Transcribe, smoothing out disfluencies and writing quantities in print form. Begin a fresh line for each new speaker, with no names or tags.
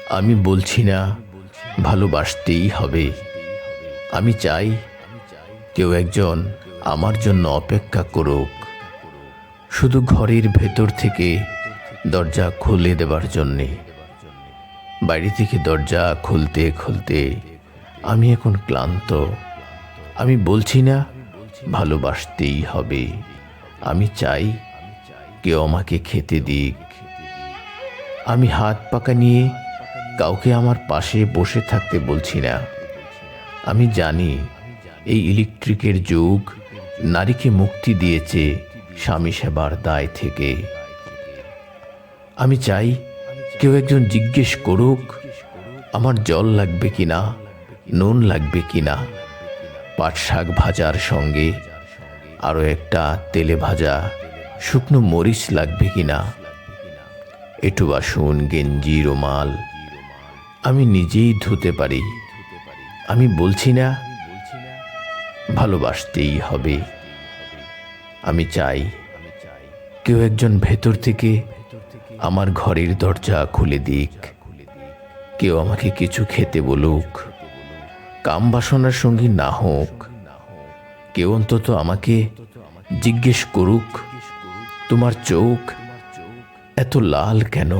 আমি বলছি না ভালোবাসতেই হবে। আমি চাই কেউ একজন আমার জন্য অপেক্ষা করুক, শুধু ঘরের ভেতর থেকে দরজা খুলে দেবার জন্যে। বাইরে থেকে দরজা খুলতে খুলতে আমি এখন ক্লান্ত। আমি বলছি না ভালোবাসতেই হবে। আমি চাই কেউ আমাকে খেতে দিক। আমি হাত পাকা নিয়ে কাউকে আমার পাশে বসে থাকতে বলছি না। আমি জানি এই ইলেকট্রিকের যুগ নারীকে মুক্তি দিয়েছে স্বামী সেবার দায় থেকে। আমি চাই কেউ একজন জিজ্ঞেস করুক আমার জল লাগবে কিনা, নুন লাগবে কিনা, পাট শাক ভাজার সঙ্গে আরও একটা তেলে ভাজা শুকনো মরিচ লাগবে কিনা। এটু বাসন, গেঞ্জি, রুমাল আমি নিজেই ধুতে পারি। আমি বলছি না ভালোবাসতেই হবে। আমি চাই কেউ একজন ভেতর থেকে আমার ঘরের দরজা খুলে দিক। কেউ আমাকে কিছু খেতে বলুক, কাম বাসনার সঙ্গী না হোক। কেউ অন্তত আমাকে জিজ্ঞেস করুক তোমার চোখ এত লাল কেন।